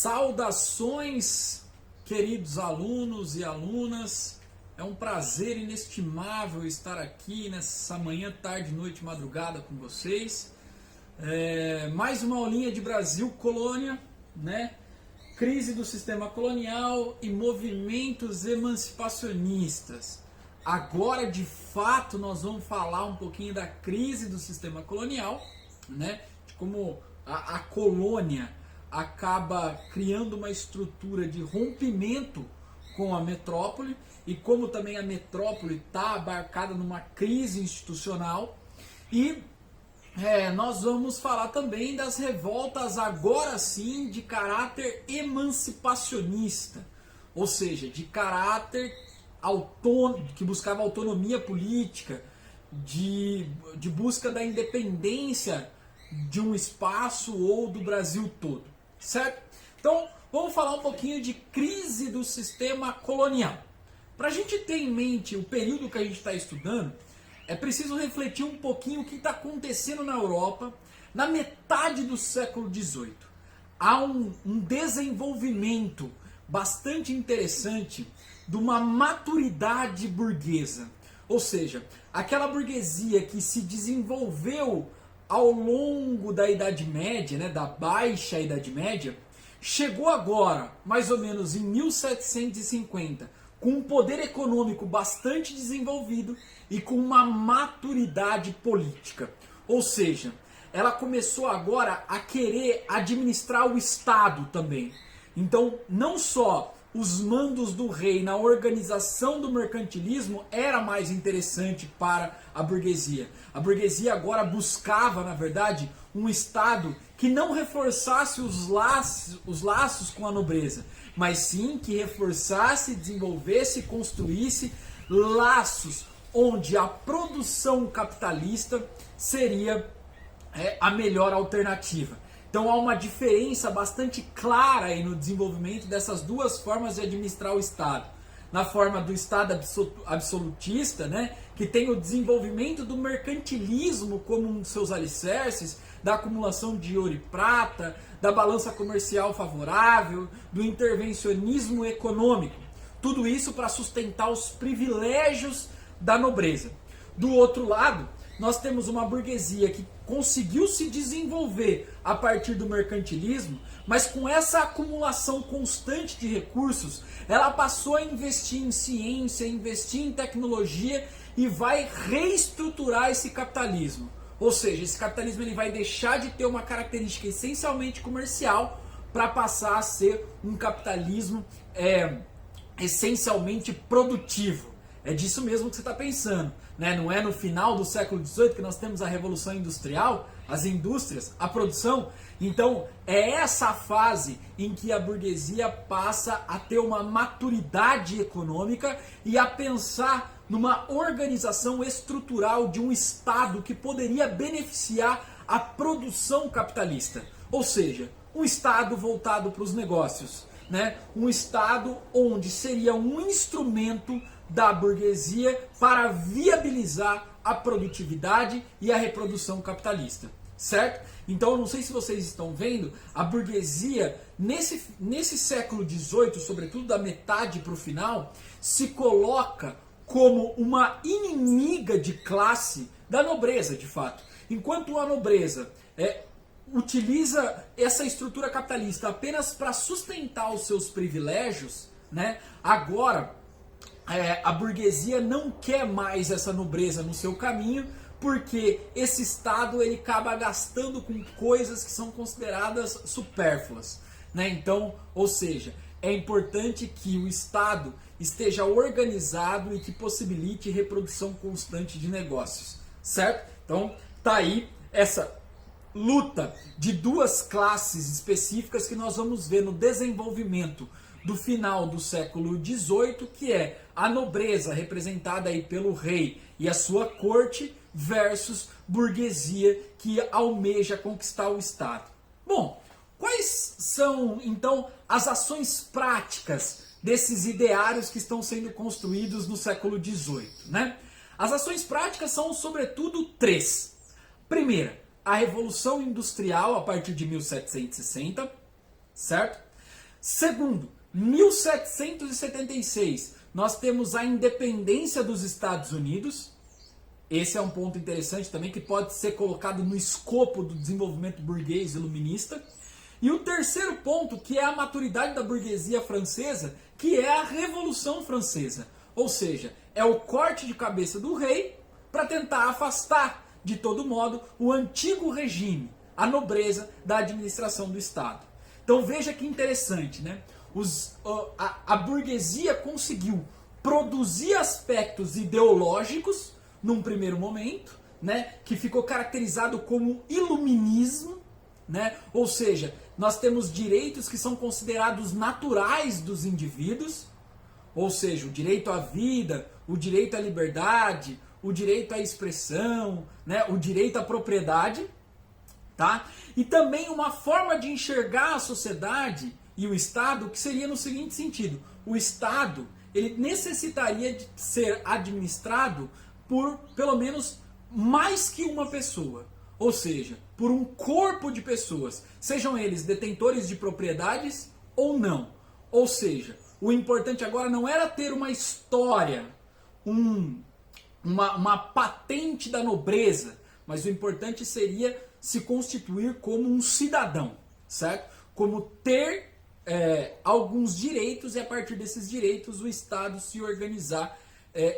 Saudações, queridos alunos e alunas. É um prazer inestimável estar aqui nessa manhã, tarde, noite, madrugada com vocês. Mais uma aulinha de Brasil Colônia, né? Crise do sistema colonial e movimentos emancipacionistas. Agora, de fato, nós vamos falar um pouquinho da crise do sistema colonial, né? De como a colônia acaba criando uma estrutura de rompimento com a metrópole e como também a metrópole está abarcada numa crise institucional. E nós vamos falar também das revoltas agora sim de caráter emancipacionista, ou seja, de caráter autônomo, que buscava autonomia política, de busca da independência de um espaço ou do Brasil todo. Certo? Então, vamos falar um pouquinho de crise do sistema colonial. Para a gente ter em mente o período que a gente está estudando, é preciso refletir um pouquinho o que está acontecendo na Europa na metade do século XVIII. Há um desenvolvimento bastante interessante de uma maturidade burguesa. Ou seja, aquela burguesia que se desenvolveu ao longo da Idade Média, né, da Baixa Idade Média, chegou agora, mais ou menos em 1750, com um poder econômico bastante desenvolvido e com uma maturidade política. Ou seja, ela começou agora a querer administrar o Estado também. Então, não só os mandos do rei na organização do mercantilismo era mais interessante para a burguesia. A burguesia agora buscava, na verdade, um Estado que não reforçasse os laços com a nobreza, mas sim que reforçasse, desenvolvesse e construísse laços onde a produção capitalista seria a melhor alternativa. Então há uma diferença bastante clara aí no desenvolvimento dessas duas formas de administrar o Estado. Na forma do Estado absolutista, né, que tem o desenvolvimento do mercantilismo como um dos seus alicerces, da acumulação de ouro e prata, da balança comercial favorável, do intervencionismo econômico. Tudo isso para sustentar os privilégios da nobreza. Do outro lado, nós temos uma burguesia que conseguiu se desenvolver a partir do mercantilismo, mas com essa acumulação constante de recursos, ela passou a investir em ciência, investir em tecnologia e vai reestruturar esse capitalismo. Ou seja, esse capitalismo ele vai deixar de ter uma característica essencialmente comercial para passar a ser um capitalismo essencialmente produtivo. É disso mesmo que você está pensando, né? Não é no final do século XVIII que nós temos a Revolução Industrial, as indústrias, a produção? Então, é essa fase em que a burguesia passa a ter uma maturidade econômica e a pensar numa organização estrutural de um Estado que poderia beneficiar a produção capitalista. Ou seja, um Estado voltado para os negócios, né? Um Estado onde seria um instrumento da burguesia para viabilizar a produtividade e a reprodução capitalista, certo? Então, eu não sei se vocês estão vendo, a burguesia, nesse século XVIII, sobretudo da metade para o final, se coloca como uma inimiga de classe da nobreza, de fato. Enquanto a nobreza utiliza essa estrutura capitalista apenas para sustentar os seus privilégios, né? Agora a burguesia não quer mais essa nobreza no seu caminho, porque esse Estado ele acaba gastando com coisas que são consideradas supérfluas, né? Então, ou seja, é importante que o Estado esteja organizado e que possibilite reprodução constante de negócios, certo? Então, tá aí essa luta de duas classes específicas que nós vamos ver no desenvolvimento do final do século XVIII, que é a nobreza representada aí pelo rei e a sua corte versus burguesia que almeja conquistar o Estado. Bom, quais são então as ações práticas desses ideários que estão sendo construídos no século XVIII, né? As ações práticas são sobretudo três. Primeira, a Revolução Industrial a partir de 1760, certo? Segundo, 1776, nós temos a independência dos Estados Unidos. Esse é um ponto interessante também, que pode ser colocado no escopo do desenvolvimento burguês iluminista. E o terceiro ponto, que é a maturidade da burguesia francesa, que é a Revolução Francesa. Ou seja, é o corte de cabeça do rei para tentar afastar, de todo modo, o antigo regime, a nobreza da administração do Estado. Então veja que interessante, né? A burguesia conseguiu produzir aspectos ideológicos num primeiro momento, né, que ficou caracterizado como iluminismo, né? Ou seja, nós temos direitos que são considerados naturais dos indivíduos, ou seja, o direito à vida, o direito à liberdade, o direito à expressão, né, o direito à propriedade, tá? E também uma forma de enxergar a sociedade e o Estado que seria no seguinte sentido: o Estado, ele necessitaria de ser administrado por pelo menos mais que uma pessoa, ou seja, por um corpo de pessoas, sejam eles detentores de propriedades ou não. Ou seja, o importante agora não era ter uma história, uma patente da nobreza, mas o importante seria se constituir como um cidadão, certo? Como ter alguns direitos, e a partir desses direitos o Estado se organizar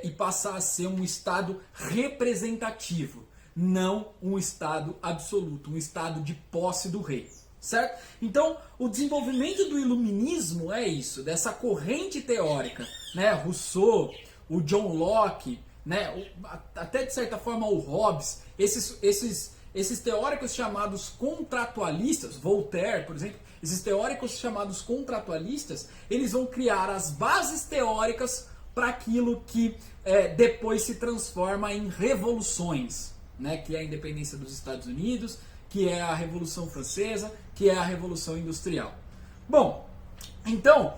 e passar a ser um Estado representativo, não um Estado absoluto, um Estado de posse do rei, certo? Então, o desenvolvimento do iluminismo é isso, dessa corrente teórica, né? Rousseau, o John Locke, né? Até de certa forma o Hobbes, esses teóricos chamados contratualistas, Voltaire, por exemplo, esses teóricos chamados contratualistas, eles vão criar as bases teóricas para aquilo que depois se transforma em revoluções, né? Que é a independência dos Estados Unidos, que é a Revolução Francesa, que é a Revolução Industrial. Bom, então,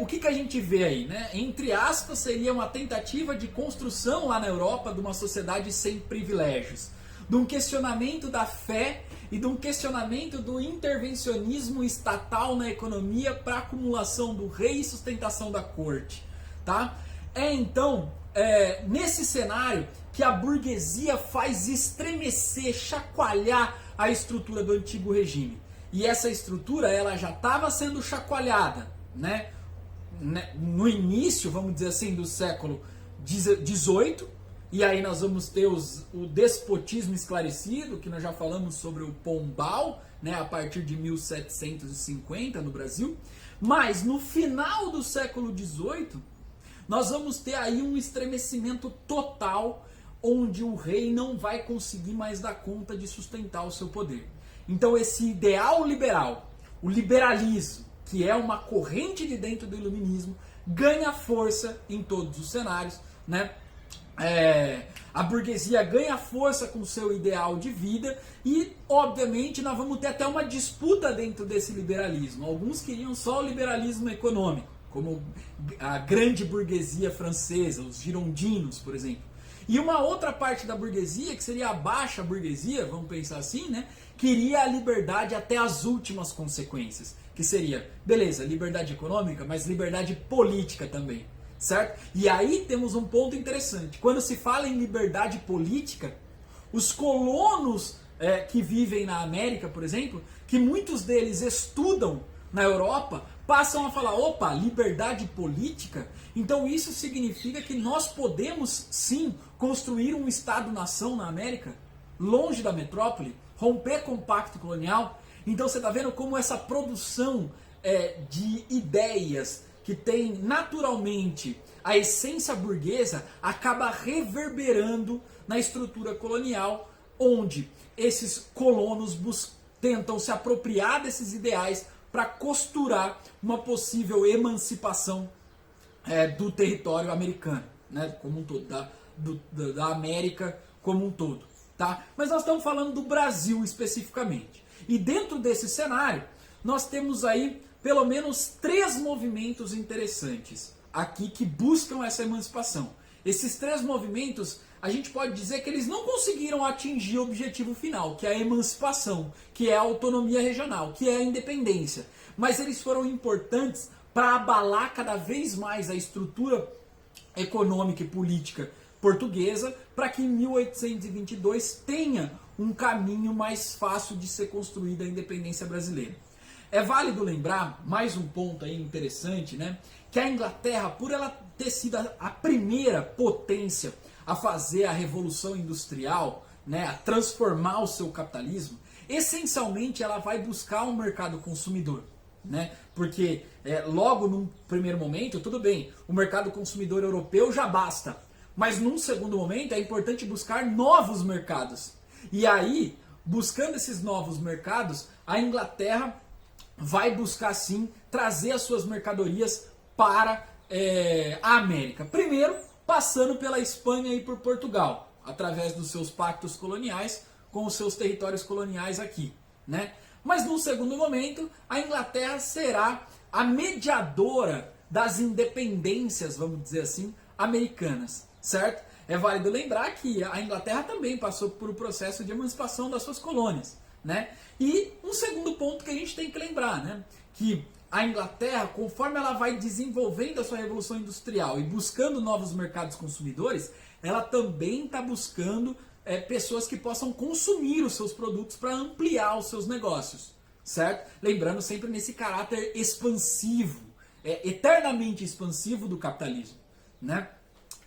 o que a gente vê aí, né? Entre aspas, seria uma tentativa de construção lá na Europa de uma sociedade sem privilégios, de um questionamento da fé e de um questionamento do intervencionismo estatal na economia para acumulação do rei e sustentação da corte, tá? Então, nesse cenário que a burguesia faz estremecer, chacoalhar a estrutura do antigo regime. E essa estrutura, ela já estava sendo chacoalhada, né? No início, vamos dizer assim, do século XVIII, e aí nós vamos ter o despotismo esclarecido, que nós já falamos sobre o Pombal, né, a partir de 1750 no Brasil. Mas no final do século XVIII, nós vamos ter aí um estremecimento total, onde o rei não vai conseguir mais dar conta de sustentar o seu poder. Então esse ideal liberal, o liberalismo, que é uma corrente de dentro do iluminismo, ganha força em todos os cenários, né? A burguesia ganha força com o seu ideal de vida e, obviamente, nós vamos ter até uma disputa dentro desse liberalismo. Alguns queriam só o liberalismo econômico, como a grande burguesia francesa, os girondinos, por exemplo. E uma outra parte da burguesia, que seria a baixa burguesia, vamos pensar assim, né, queria a liberdade até as últimas consequências, que seria, beleza, liberdade econômica, mas liberdade política também, certo? E aí temos um ponto interessante. Quando se fala em liberdade política, os colonos que vivem na América, por exemplo, que muitos deles estudam na Europa, passam a falar, opa, liberdade política? Então isso significa que nós podemos sim construir um Estado-nação na América, longe da metrópole, romper com o pacto colonial. Então você está vendo como essa produção de ideias que tem naturalmente a essência burguesa acaba reverberando na estrutura colonial, onde esses colonos tentam se apropriar desses ideais para costurar uma possível emancipação do território americano, né, como um todo, da América como um todo, tá? Mas nós estamos falando do Brasil especificamente. E dentro desse cenário, nós temos aí pelo menos 3 movimentos interessantes aqui que buscam essa emancipação. Esses 3 movimentos a gente pode dizer que eles não conseguiram atingir o objetivo final, que é a emancipação, que é a autonomia regional, que é a independência. Mas eles foram importantes para abalar cada vez mais a estrutura econômica e política portuguesa, para que em 1822 tenha um caminho mais fácil de ser construída a independência brasileira. É válido lembrar, mais um ponto aí interessante, né, que a Inglaterra, por ela ter sido a primeira potência a fazer a revolução industrial, né, a transformar o seu capitalismo, essencialmente ela vai buscar um mercado consumidor. Né? Porque logo num primeiro momento, tudo bem, o mercado consumidor europeu já basta, mas num segundo momento é importante buscar novos mercados. E aí, buscando esses novos mercados, a Inglaterra vai buscar sim trazer as suas mercadorias para a América. Primeiro, passando pela Espanha e por Portugal, através dos seus pactos coloniais com os seus territórios coloniais aqui, né? Mas num segundo momento, a Inglaterra será a mediadora das independências, vamos dizer assim, americanas, certo? É válido lembrar que a Inglaterra também passou por um processo de emancipação das suas colônias, né? E um segundo ponto que a gente tem que lembrar, né? Que a Inglaterra, conforme ela vai desenvolvendo a sua revolução industrial e buscando novos mercados consumidores, ela também está buscando pessoas que possam consumir os seus produtos para ampliar os seus negócios, certo? Lembrando sempre nesse caráter expansivo, eternamente expansivo do capitalismo, né?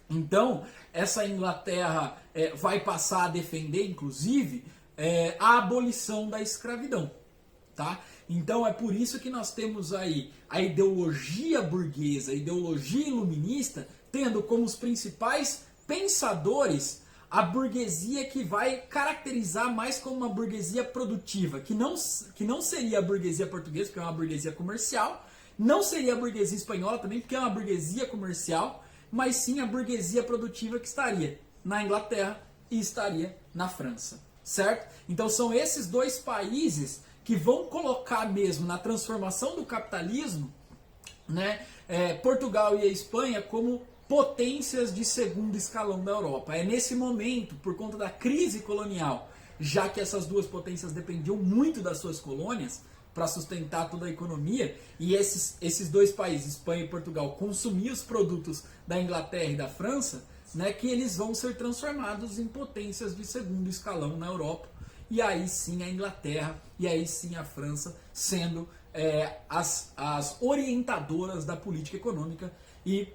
Então, essa Inglaterra vai passar a defender, inclusive, a abolição da escravidão, tá? Então é por isso que nós temos aí a ideologia burguesa, a ideologia iluminista, tendo como os principais pensadores a burguesia que vai caracterizar mais como uma burguesia produtiva, que não seria a burguesia portuguesa, porque é uma burguesia comercial, não seria a burguesia espanhola também, porque é uma burguesia comercial, mas sim a burguesia produtiva que estaria na Inglaterra e estaria na França, certo? Então são esses dois países que vão colocar mesmo na transformação do capitalismo, né, Portugal e a Espanha como potências de segundo escalão da Europa. É nesse momento, por conta da crise colonial, já que essas duas potências dependiam muito das suas colônias para sustentar toda a economia, e esses dois países, Espanha e Portugal, consumiam os produtos da Inglaterra e da França, né, que eles vão ser transformados em potências de segundo escalão na Europa, e aí sim a Inglaterra e aí sim a França sendo as orientadoras da política econômica e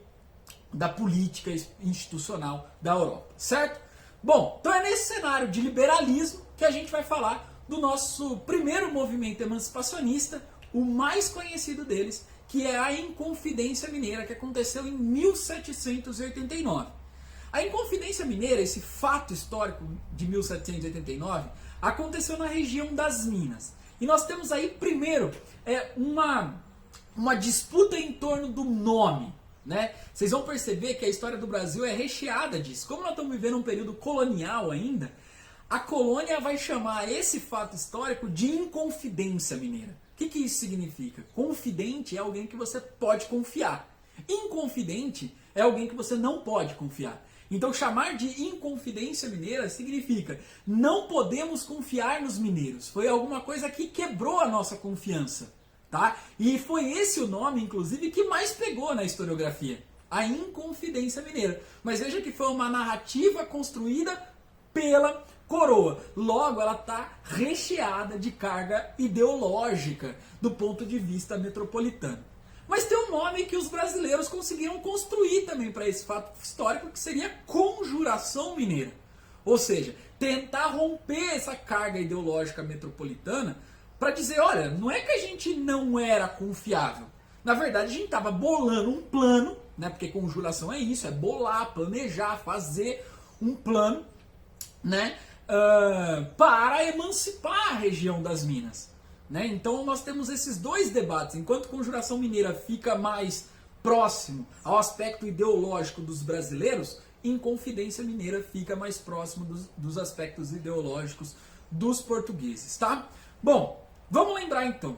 da política institucional da Europa, certo? Bom, então é nesse cenário de liberalismo que a gente vai falar do nosso primeiro movimento emancipacionista, o mais conhecido deles, que é a Inconfidência Mineira, que aconteceu em 1789. A Inconfidência Mineira, esse fato histórico de 1789, aconteceu na região das Minas. E nós temos aí, primeiro, uma disputa em torno do nome, né? Vocês vão perceber que a história do Brasil é recheada disso. Como nós estamos vivendo um período colonial ainda, a colônia vai chamar esse fato histórico de Inconfidência Mineira. O que isso significa? Confidente é alguém que você pode confiar. Inconfidente é alguém que você não pode confiar. Então chamar de Inconfidência Mineira significa não podemos confiar nos mineiros. Foi alguma coisa que quebrou a nossa confiança. Tá? E foi esse o nome, inclusive, que mais pegou na historiografia. A Inconfidência Mineira. Mas veja que foi uma narrativa construída pela coroa. Logo, ela está recheada de carga ideológica do ponto de vista metropolitano. Mas tem um nome que os brasileiros conseguiram construir também para esse fato histórico, que seria Conjuração Mineira. Ou seja, tentar romper essa carga ideológica metropolitana para dizer, olha, não é que a gente não era confiável. Na verdade, a gente estava bolando um plano, né? Porque conjuração é isso, é bolar, planejar, fazer um plano, né? Para emancipar a região das Minas. Né? Então nós temos esses dois debates. Enquanto Conjuração Mineira fica mais próximo ao aspecto ideológico dos brasileiros, Inconfidência Mineira fica mais próximo dos aspectos ideológicos dos portugueses. Tá? Bom, vamos lembrar então.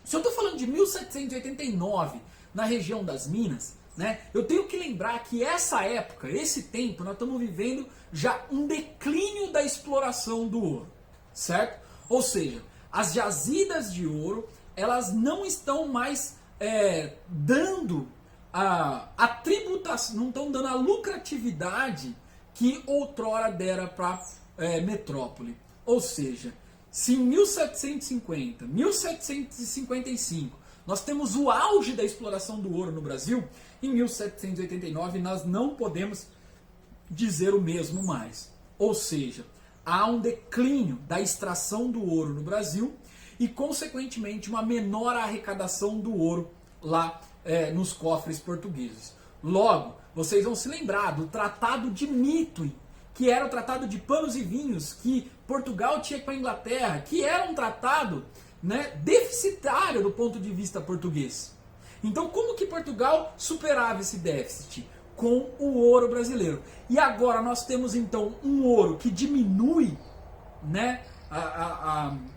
Se eu estou falando de 1789 na região das Minas, né? Eu tenho que lembrar que essa época, esse tempo, nós estamos vivendo já um declínio da exploração do ouro, certo? Ou seja, as jazidas de ouro, elas não estão mais dando a tributação, não estão dando a lucratividade que outrora dera para metrópole. Ou seja, se em 1750, 1755, nós temos o auge da exploração do ouro no Brasil, em 1789 nós não podemos dizer o mesmo mais. Ou seja, há um declínio da extração do ouro no Brasil e, consequentemente, uma menor arrecadação do ouro lá nos cofres portugueses. Logo, vocês vão se lembrar do Tratado de Methuen, que era o Tratado de Panos e Vinhos, que Portugal tinha com a Inglaterra, que era um tratado, né, deficitário do ponto de vista português. Então, como que Portugal superava esse déficit? Com o ouro brasileiro. E agora nós temos então um ouro que diminui, né,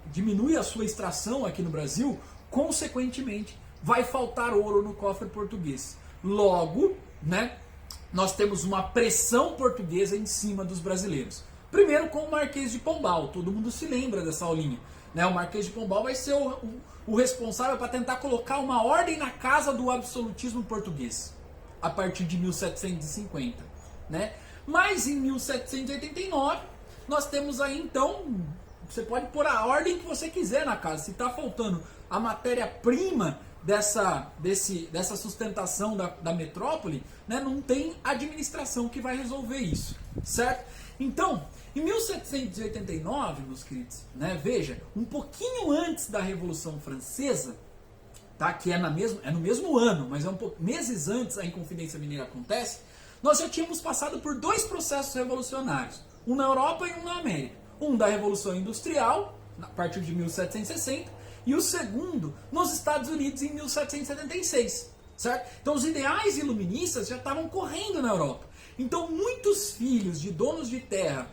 diminui a sua extração aqui no Brasil, consequentemente vai faltar ouro no cofre português. Logo, né, nós temos uma pressão portuguesa em cima dos brasileiros. Primeiro com o Marquês de Pombal, todo mundo se lembra dessa aulinha, né? O Marquês de Pombal vai ser o responsável para tentar colocar uma ordem na casa do absolutismo português, a partir de 1750, né? Mas em 1789, nós temos aí então, você pode pôr a ordem que você quiser na casa. Se está faltando a matéria-prima dessa sustentação da metrópole, né, não tem administração que vai resolver isso, certo? Então, em 1789, meus queridos, né, veja, um pouquinho antes da Revolução Francesa, tá, que é no mesmo ano, mas meses antes a Inconfidência Mineira acontece, nós já tínhamos passado por dois processos revolucionários, um na Europa e um na América. Um da Revolução Industrial, a partir de 1760, e o segundo nos Estados Unidos em 1776, certo? Então os ideais iluministas já estavam correndo na Europa. Então muitos filhos de donos de terra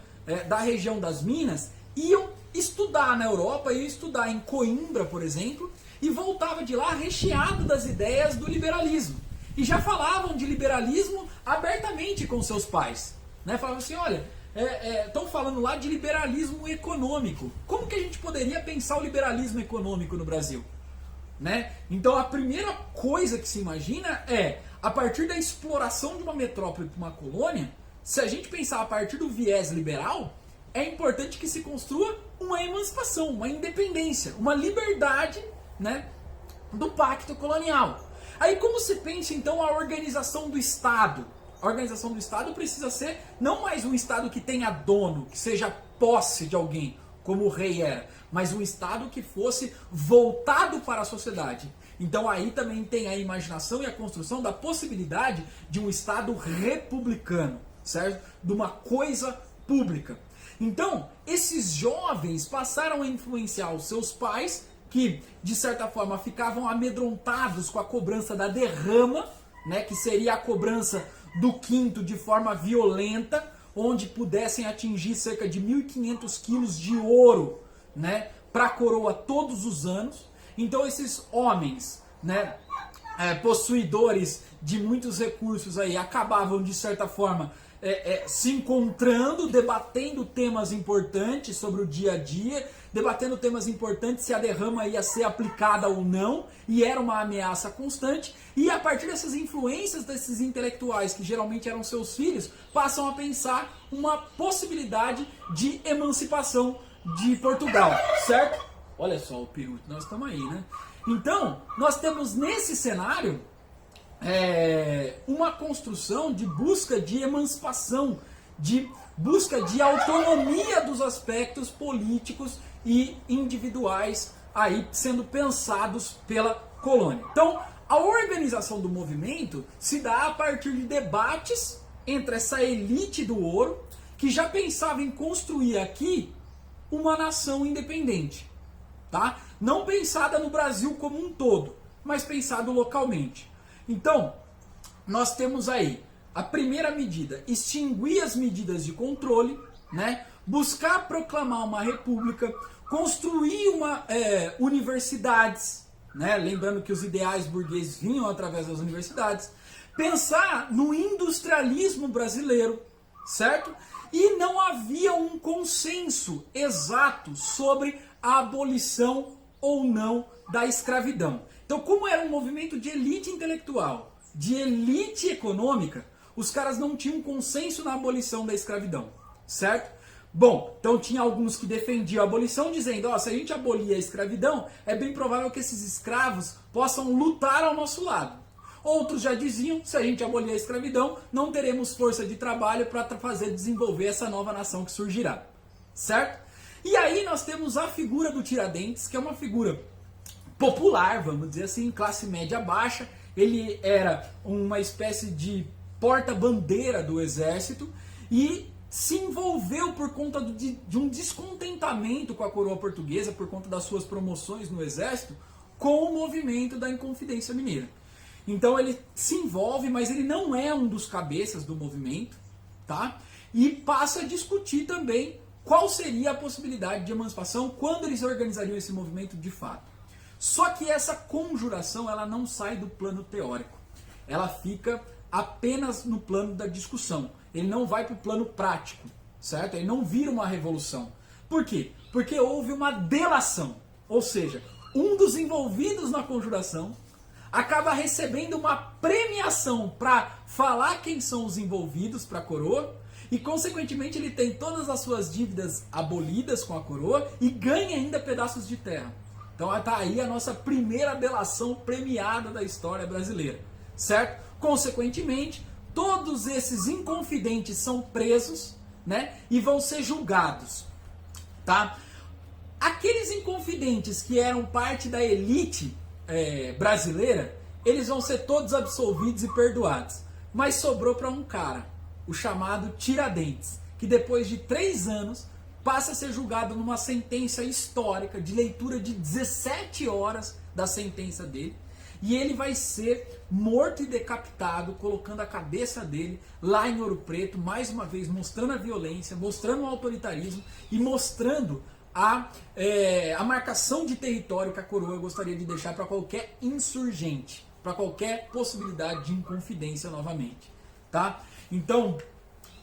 da região das Minas iam estudar na Europa, iam estudar em Coimbra, por exemplo, e voltava de lá recheado das ideias do liberalismo. E já falavam de liberalismo abertamente com seus pais, né? Falavam assim, olha, estão falando lá de liberalismo econômico. Como que a gente poderia pensar o liberalismo econômico no Brasil? Né? Então a primeira coisa que se imagina a partir da exploração de uma metrópole para uma colônia, se a gente pensar a partir do viés liberal, é importante que se construa uma emancipação, uma independência, uma liberdade, né, do pacto colonial. Aí como se pensa então a organização do Estado? A organização do Estado precisa ser não mais um Estado que tenha dono, que seja posse de alguém, como o rei era, mas um Estado que fosse voltado para a sociedade. Então aí também tem a imaginação e a construção da possibilidade de um Estado republicano, certo? De uma coisa pública. Então, esses jovens passaram a influenciar os seus pais, que de certa forma ficavam amedrontados com a cobrança da derrama, né, que seria a cobrança do quinto de forma violenta, onde pudessem atingir cerca de 1.500 quilos de ouro, né, para a coroa todos os anos. Então esses homens, né, possuidores de muitos recursos aí, acabavam de certa forma se encontrando, debatendo temas importantes sobre o dia a dia, debatendo temas importantes se a derrama ia ser aplicada ou não, e era uma ameaça constante, e a partir dessas influências desses intelectuais, que geralmente eram seus filhos, passam a pensar uma possibilidade de emancipação de Portugal, certo? Olha só o peru, nós estamos aí, né? Então, nós temos nesse cenário uma construção de busca de emancipação, de busca de autonomia dos aspectos políticos e individuais aí sendo pensados pela colônia. Então, a organização do movimento se dá a partir de debates entre essa elite do ouro, que já pensava em construir aqui uma nação independente, tá? Não pensada no Brasil como um todo, mas pensado localmente. Então, nós temos aí a primeira medida, extinguir as medidas de controle, né? Buscar proclamar uma república, construir universidades, né? Lembrando que os ideais burgueses vinham através das universidades, pensar no industrialismo brasileiro, certo? E não havia um consenso exato sobre a abolição ou não da escravidão. Então, como era um movimento de elite intelectual, de elite econômica, os caras não tinham consenso na abolição da escravidão, certo? Bom, então tinha alguns que defendiam a abolição, dizendo, se a gente abolir a escravidão, é bem provável que esses escravos possam lutar ao nosso lado. Outros já diziam, se a gente abolir a escravidão, não teremos força de trabalho para fazer desenvolver essa nova nação que surgirá, certo? E aí nós temos a figura do Tiradentes, que é uma figura popular, vamos dizer assim, classe média baixa. Ele era uma espécie de porta-bandeira do exército e se envolveu por conta de um descontentamento com a coroa portuguesa, por conta das suas promoções no exército, com o movimento da Inconfidência Mineira. Então ele se envolve, mas ele não é um dos cabeças do movimento, tá? E passa a discutir também qual seria a possibilidade de emancipação quando eles organizariam esse movimento de fato. Só que essa conjuração, ela não sai do plano teórico. Ela fica apenas no plano da discussão. Ele não vai para o plano prático, certo? Ele não vira uma revolução. Por quê? Porque houve uma delação. Ou seja, um dos envolvidos na conjuração acaba recebendo uma premiação para falar quem são os envolvidos para a coroa e, consequentemente, ele tem todas as suas dívidas abolidas com a coroa e ganha ainda pedaços de terra. Então está aí a nossa primeira delação premiada da história brasileira, certo? Consequentemente, todos esses inconfidentes são presos, né, e vão ser julgados, tá? Aqueles inconfidentes que eram parte da elite brasileira, eles vão ser todos absolvidos e perdoados. Mas sobrou para um cara, o chamado Tiradentes, que depois de 3 anos passa a ser julgado numa sentença histórica de leitura de 17 horas da sentença dele. E ele vai ser morto e decapitado, colocando a cabeça dele lá em Ouro Preto, mais uma vez mostrando a violência, mostrando o autoritarismo e mostrando a marcação de território que a coroa gostaria de deixar para qualquer insurgente, para qualquer possibilidade de inconfidência novamente, tá? Então,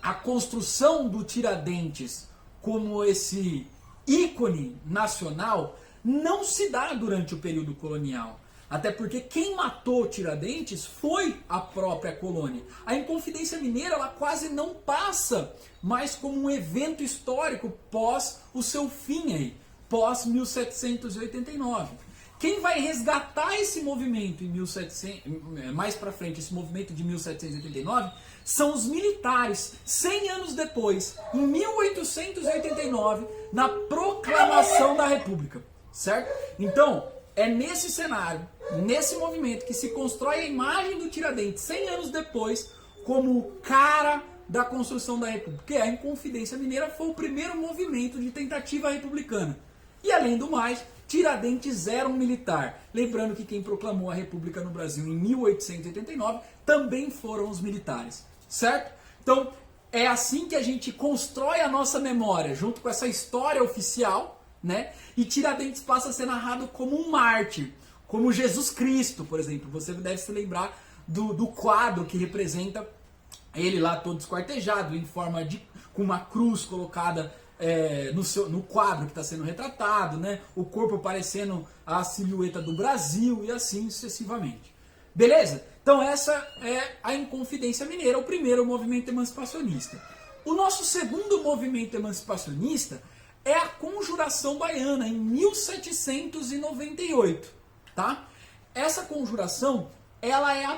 a construção do Tiradentes como esse ícone nacional não se dá durante o período colonial. Até porque quem matou Tiradentes foi a própria colônia. A Inconfidência Mineira, ela quase não passa mais como um evento histórico pós o seu fim aí, pós 1789. Quem vai resgatar esse movimento em mais para frente, esse movimento de 1789, são os militares, 100 anos depois, em 1889, na proclamação da República, certo? Então, é nesse cenário, nesse movimento, que se constrói a imagem do Tiradentes 100 anos depois como o cara da construção da República. Porque a Inconfidência Mineira foi o primeiro movimento de tentativa republicana. E além do mais, Tiradentes era um militar. Lembrando que quem proclamou a República no Brasil em 1889 também foram os militares, certo? Então, é assim que a gente constrói a nossa memória, junto com essa história oficial, né? E Tiradentes passa a ser narrado como um mártir, como Jesus Cristo, por exemplo. Você deve se lembrar do quadro que representa ele lá todo esquartejado, em forma de com uma cruz colocada no quadro que está sendo retratado, né? O corpo parecendo a silhueta do Brasil e assim sucessivamente. Beleza? Então essa é a Inconfidência Mineira, o primeiro movimento emancipacionista. O nosso segundo movimento emancipacionista é a Conjuração Baiana, em 1798, tá? Essa conjuração, ela é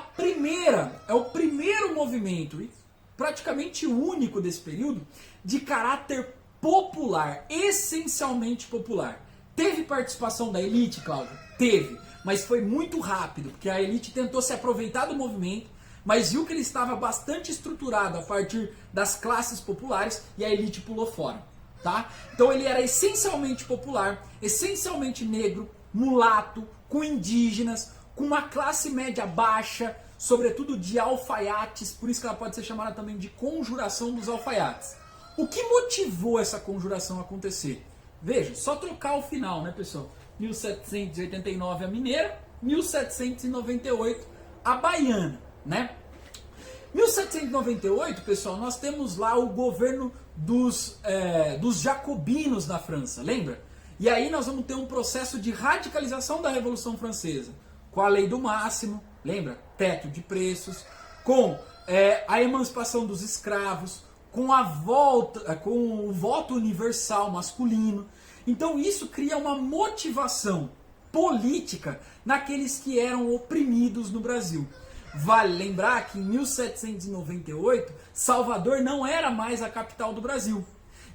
o primeiro movimento, e praticamente o único desse período, de caráter popular, essencialmente popular. Teve participação da elite, Cláudio? Teve, mas foi muito rápido, porque a elite tentou se aproveitar do movimento, mas viu que ele estava bastante estruturado a partir das classes populares e a elite pulou fora. Tá? Então ele era essencialmente popular, essencialmente negro, mulato, com indígenas, com uma classe média baixa, sobretudo de alfaiates, por isso que ela pode ser chamada também de Conjuração dos Alfaiates. O que motivou essa conjuração a acontecer? Veja, só trocar o final, né, pessoal? 1789 a mineira, 1798 a baiana, né? 1798, pessoal, nós temos lá o governo dos jacobinos na França, lembra? E aí nós vamos ter um processo de radicalização da Revolução Francesa, com a lei do máximo, lembra? Teto de preços, com a emancipação dos escravos, com o voto universal masculino. Então isso cria uma motivação política naqueles que eram oprimidos no Brasil. Vale lembrar que em 1798, Salvador não era mais a capital do Brasil.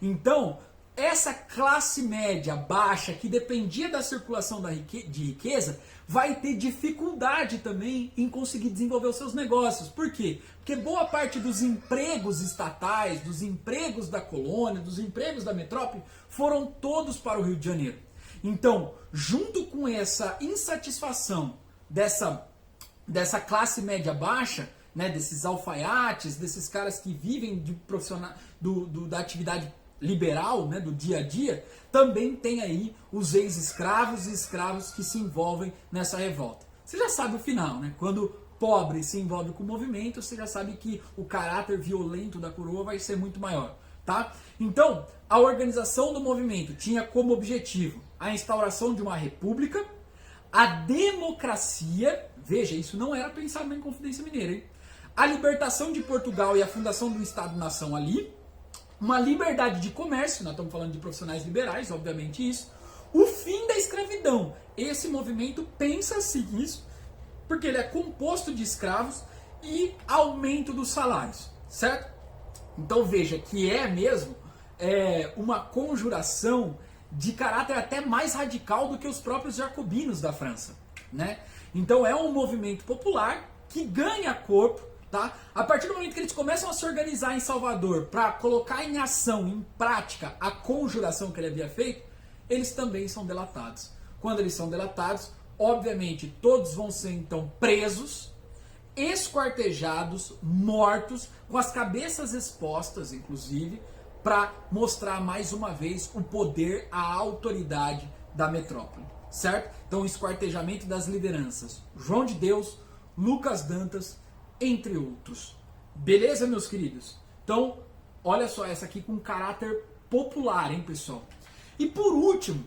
Então, essa classe média baixa, que dependia da circulação de riqueza, vai ter dificuldade também em conseguir desenvolver os seus negócios. Por quê? Porque boa parte dos empregos estatais, dos empregos da colônia, dos empregos da metrópole, foram todos para o Rio de Janeiro. Então, junto com essa insatisfação dessa classe média baixa, né, desses alfaiates, desses caras que vivem de da atividade liberal, né, do dia a dia, também tem aí os ex-escravos e escravos que se envolvem nessa revolta. Você já sabe o final, né? Quando pobre se envolve com o movimento, você já sabe que o caráter violento da coroa vai ser muito maior, tá? Então, a organização do movimento tinha como objetivo a instauração de uma república, a democracia, veja, isso não era pensado em Confidência Mineira, hein? A libertação de Portugal e a fundação do Estado-nação ali, uma liberdade de comércio, nós estamos falando de profissionais liberais, obviamente isso, o fim da escravidão. Esse movimento pensa assim isso, porque ele é composto de escravos e aumento dos salários, certo? Então veja que é mesmo uma conjuração de caráter até mais radical do que os próprios jacobinos da França, né? Então é um movimento popular que ganha corpo, tá? A partir do momento que eles começam a se organizar em Salvador para colocar em ação, em prática, a conjuração que ele havia feito, eles também são delatados. Quando eles são delatados, obviamente todos vão ser então presos, esquartejados, mortos, com as cabeças expostas, inclusive, para mostrar mais uma vez o poder, a autoridade da metrópole, certo? Então o esquartejamento das lideranças, João de Deus, Lucas Dantas, entre outros. Beleza, meus queridos? Então, olha só, essa aqui com caráter popular, hein, pessoal? E por último,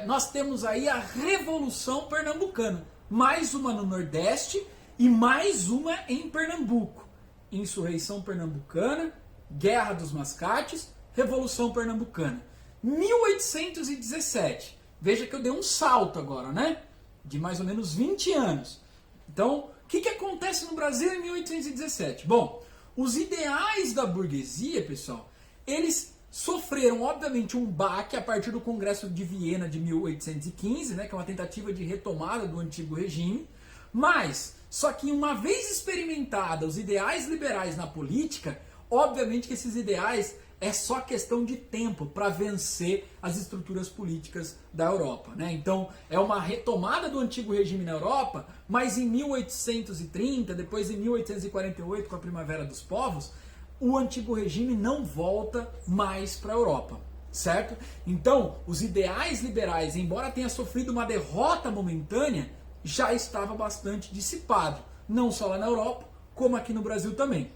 nós temos aí a Revolução Pernambucana. Mais uma no Nordeste e mais uma em Pernambuco. Insurreição Pernambucana, Guerra dos Mascates, Revolução Pernambucana. 1817. Veja que eu dei um salto agora, né? De mais ou menos 20 anos. Então, o que acontece no Brasil em 1817? Bom, os ideais da burguesia, pessoal, eles sofreram, obviamente, um baque a partir do Congresso de Viena de 1815, né, que é uma tentativa de retomada do antigo regime, mas, só que uma vez experimentados os ideais liberais na política, obviamente que esses ideais é só questão de tempo para vencer as estruturas políticas da Europa, né? Então, é uma retomada do antigo regime na Europa, mas em 1830, depois em 1848, com a Primavera dos Povos, o antigo regime não volta mais para a Europa, certo? Então, os ideais liberais, embora tenha sofrido uma derrota momentânea, já estava bastante dissipado, não só lá na Europa, como aqui no Brasil também.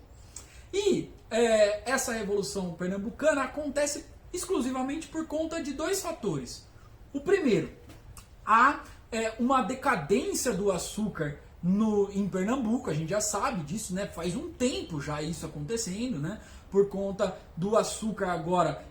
E essa Revolução Pernambucana acontece exclusivamente por conta de dois fatores. O primeiro, há uma decadência do açúcar em Pernambuco, a gente já sabe disso, né? Faz um tempo já isso acontecendo, né? Por conta do açúcar agora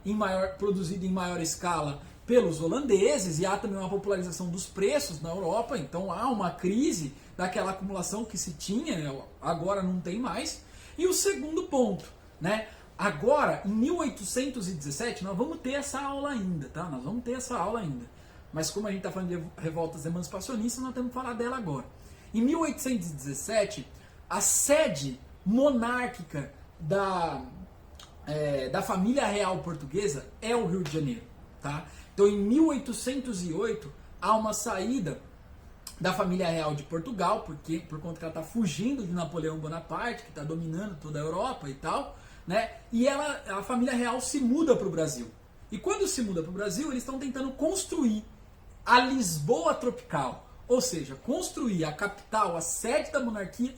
produzido em maior escala pelos holandeses, e há também uma popularização dos preços na Europa, então há uma crise daquela acumulação que se tinha, agora não tem mais. E o segundo ponto, né? Agora, em 1817, nós vamos ter essa aula ainda, tá? Nós vamos ter essa aula ainda. Mas como a gente está falando de revoltas emancipacionistas, nós temos que falar dela agora. Em 1817, a sede monárquica da família real portuguesa é o Rio de Janeiro, tá? Então, em 1808, há uma saída da família real de Portugal, por conta que ela está fugindo de Napoleão Bonaparte, que está dominando toda a Europa e tal, né? E a família real se muda para o Brasil. E quando se muda para o Brasil, eles estão tentando construir a Lisboa tropical, ou seja, construir a capital, a sede da monarquia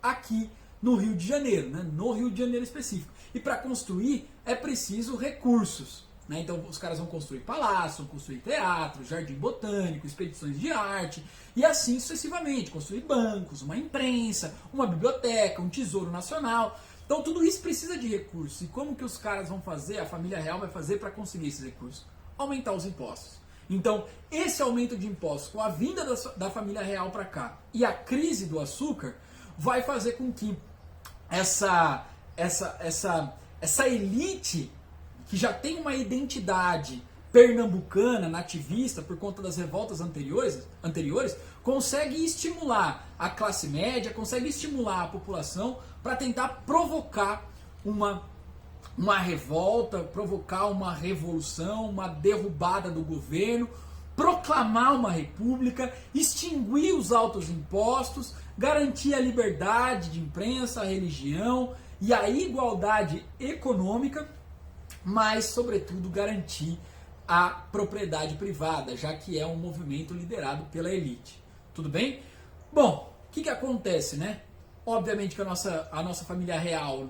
aqui no Rio de Janeiro, né? No Rio de Janeiro específico. E para construir é preciso recursos. Né? Então os caras vão construir palácio, vão construir teatro, jardim botânico, expedições de arte e assim sucessivamente. Construir bancos, uma imprensa, uma biblioteca, um tesouro nacional. Então tudo isso precisa de recursos. E como que os caras vão fazer, a família real vai fazer para conseguir esses recursos? Aumentar os impostos. Então esse aumento de impostos com a vinda da família real para cá e a crise do açúcar vai fazer com que essa elite que já tem uma identidade pernambucana, nativista, por conta das revoltas anteriores, consegue estimular a classe média, consegue estimular a população para tentar provocar uma revolta, provocar uma revolução, uma derrubada do governo, proclamar uma república, extinguir os altos impostos, garantir a liberdade de imprensa, a religião e a igualdade econômica, mas, sobretudo, garantir a propriedade privada, já que é um movimento liderado pela elite. Tudo bem? Bom, o que acontece, né? Obviamente que a nossa família real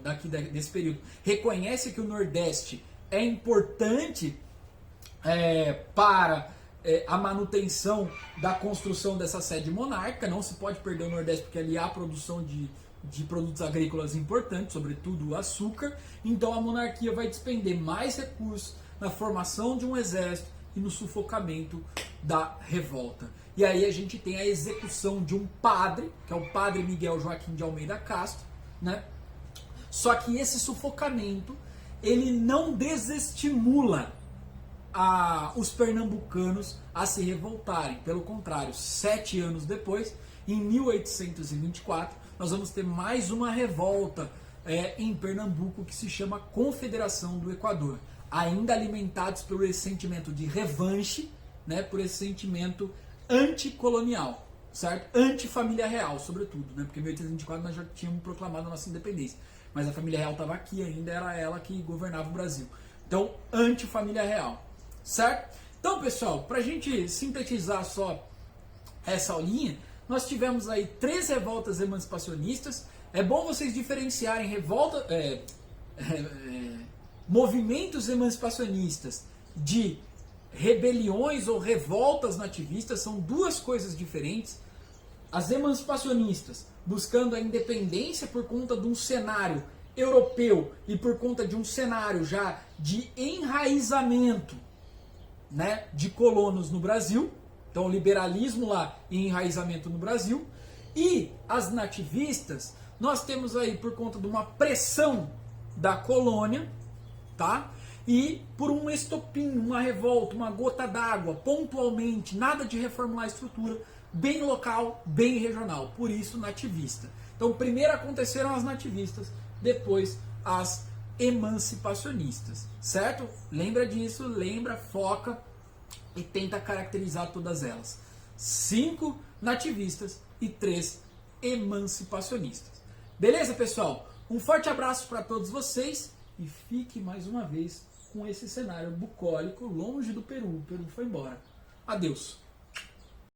desse período reconhece que o Nordeste é importante para a manutenção da construção dessa sede monárquica. Não se pode perder o Nordeste porque ali há produção de produtos agrícolas importantes, sobretudo o açúcar. Então a monarquia vai despender mais recursos na formação de um exército e no sufocamento da revolta. E aí a gente tem a execução de um padre, que é o padre Miguel Joaquim de Almeida Castro, né? Só que esse sufocamento, ele não desestimula os pernambucanos a se revoltarem. Pelo contrário, 7 anos depois, em 1824, nós vamos ter mais uma revolta em Pernambuco que se chama Confederação do Equador, ainda alimentados pelo esse sentimento de revanche, né, por esse sentimento anticolonial, certo? Antifamília real, sobretudo, né, porque em 1824 nós já tínhamos proclamado a nossa independência, mas a família real estava aqui ainda, era ela que governava o Brasil. Então, antifamília real, certo? Então, pessoal, para a gente sintetizar só essa aulinha, nós tivemos aí 3 revoltas emancipacionistas. É bom vocês diferenciarem movimentos emancipacionistas de rebeliões ou revoltas nativistas. São 2 coisas diferentes. As emancipacionistas buscando a independência por conta de um cenário europeu e por conta de um cenário já de enraizamento, né, de colonos no Brasil. Então, liberalismo lá e enraizamento no Brasil. E as nativistas, nós temos aí por conta de uma pressão da colônia, tá? E por um estopim, uma revolta, uma gota d'água, pontualmente, nada de reformular a estrutura, bem local, bem regional. Por isso, nativista. Então, primeiro aconteceram as nativistas, depois as emancipacionistas, certo? Lembra disso, lembra, foca e tenta caracterizar todas elas. 5 nativistas e 3 emancipacionistas. Beleza, pessoal? Um forte abraço para todos vocês e fique mais uma vez com esse cenário bucólico longe do Peru. O Peru foi embora. Adeus.